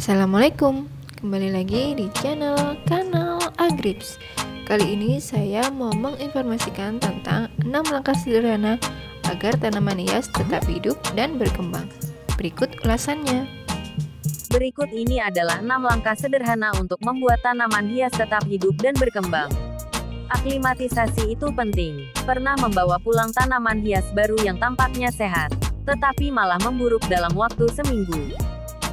Assalamualaikum, kembali lagi di kanal Agrips. Kali ini saya mau menginformasikan tentang 6 langkah sederhana agar tanaman hias tetap hidup dan berkembang. Berikut ulasannya. Berikut ini adalah 6 langkah sederhana untuk membuat tanaman hias tetap hidup dan berkembang. Aklimatisasi itu penting. Pernah membawa pulang tanaman hias baru yang tampaknya sehat, tetapi malah memburuk dalam waktu seminggu.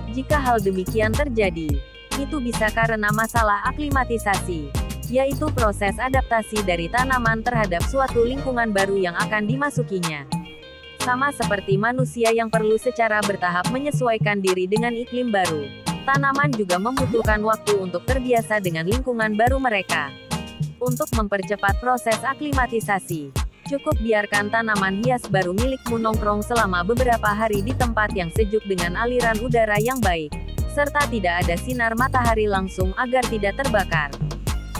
Jika hal demikian terjadi, itu bisa karena masalah aklimatisasi, yaitu proses adaptasi dari tanaman terhadap suatu lingkungan baru yang akan dimasukinya. Sama seperti manusia yang perlu secara bertahap menyesuaikan diri dengan iklim baru, tanaman juga membutuhkan waktu untuk terbiasa dengan lingkungan baru mereka. Untuk mempercepat proses aklimatisasi, cukup biarkan tanaman hias baru milikmu nongkrong selama beberapa hari di tempat yang sejuk dengan aliran udara yang baik, serta tidak ada sinar matahari langsung agar tidak terbakar.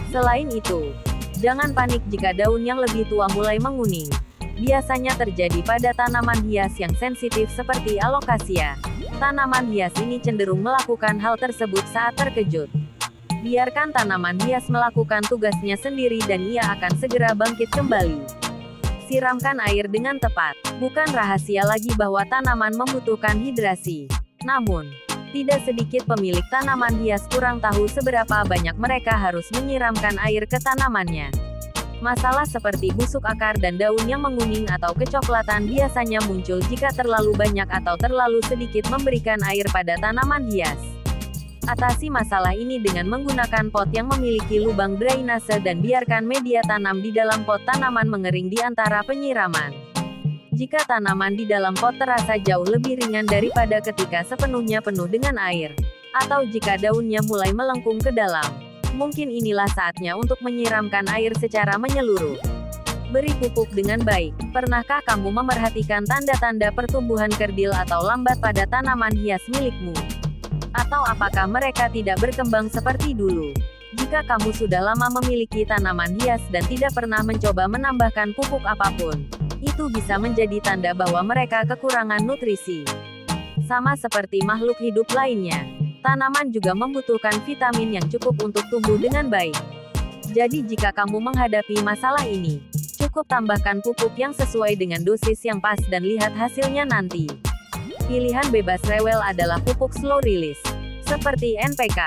Selain itu, jangan panik jika daun yang lebih tua mulai menguning. Biasanya terjadi pada tanaman hias yang sensitif seperti alokasia. Tanaman hias ini cenderung melakukan hal tersebut saat terkejut. Biarkan tanaman hias melakukan tugasnya sendiri dan ia akan segera bangkit kembali. Siramkan air dengan tepat. Bukan rahasia lagi bahwa tanaman membutuhkan hidrasi. Namun, tidak sedikit pemilik tanaman hias kurang tahu seberapa banyak mereka harus menyiramkan air ke tanamannya. Masalah seperti busuk akar dan daun yang menguning atau kecoklatan biasanya muncul jika terlalu banyak atau terlalu sedikit memberikan air pada tanaman hias. Atasi masalah ini dengan menggunakan pot yang memiliki lubang drainase dan biarkan media tanam di dalam pot tanaman mengering di antara penyiraman. Jika tanaman di dalam pot terasa jauh lebih ringan daripada ketika sepenuhnya penuh dengan air, atau jika daunnya mulai melengkung ke dalam, mungkin inilah saatnya untuk menyiramkan air secara menyeluruh. Beri pupuk dengan baik. Pernahkah kamu memerhatikan tanda-tanda pertumbuhan kerdil atau lambat pada tanaman hias milikmu? Atau apakah mereka tidak berkembang seperti dulu? Jika kamu sudah lama memiliki tanaman hias dan tidak pernah mencoba menambahkan pupuk apapun, itu bisa menjadi tanda bahwa mereka kekurangan nutrisi. Sama seperti makhluk hidup lainnya, tanaman juga membutuhkan vitamin yang cukup untuk tumbuh dengan baik. Jadi jika kamu menghadapi masalah ini, cukup tambahkan pupuk yang sesuai dengan dosis yang pas dan lihat hasilnya nanti. Pilihan bebas rewel adalah pupuk slow release, seperti NPK.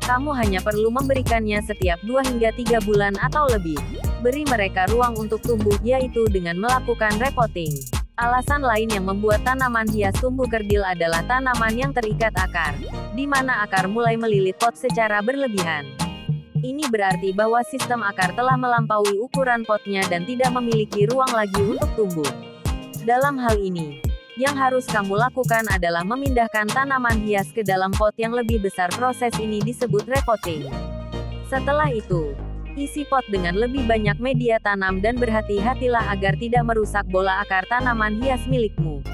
Kamu hanya perlu memberikannya setiap 2 hingga 3 bulan atau lebih. Beri mereka ruang untuk tumbuh, yaitu dengan melakukan repotting. Alasan lain yang membuat tanaman hias tumbuh kerdil adalah tanaman yang terikat akar, di mana akar mulai melilit pot secara berlebihan. Ini berarti bahwa sistem akar telah melampaui ukuran potnya dan tidak memiliki ruang lagi untuk tumbuh. Dalam hal ini, yang harus kamu lakukan adalah memindahkan tanaman hias ke dalam pot yang lebih besar. Proses ini disebut repotting. Setelah itu, isi pot dengan lebih banyak media tanam dan berhati-hatilah agar tidak merusak bola akar tanaman hias milikmu.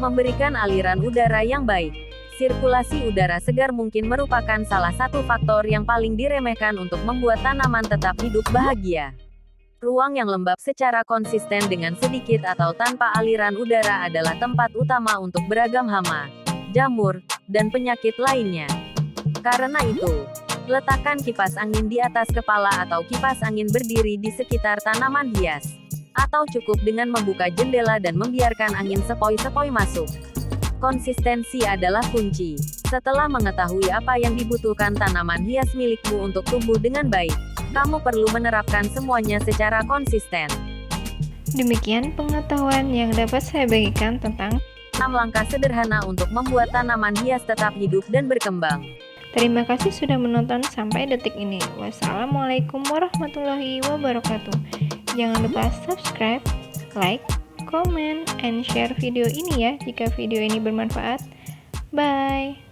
Memberikan aliran udara yang baik. Sirkulasi udara segar mungkin merupakan salah satu faktor yang paling diremehkan untuk membuat tanaman tetap hidup bahagia. Ruang yang lembab secara konsisten dengan sedikit atau tanpa aliran udara adalah tempat utama untuk beragam hama, jamur, dan penyakit lainnya. Karena itu, letakkan kipas angin di atas kepala atau kipas angin berdiri di sekitar tanaman hias. Atau cukup dengan membuka jendela dan membiarkan angin sepoi-sepoi masuk. Konsistensi adalah kunci. Setelah mengetahui apa yang dibutuhkan tanaman hias milikmu untuk tumbuh dengan baik, kamu perlu menerapkan semuanya secara konsisten. Demikian pengetahuan yang dapat saya bagikan tentang 6 langkah sederhana untuk membuat tanaman hias tetap hidup dan berkembang. Terima kasih sudah menonton sampai detik ini. Wassalamualaikum warahmatullahi wabarakatuh. Jangan lupa subscribe, like, comment, and share video ini ya jika video ini bermanfaat. Bye.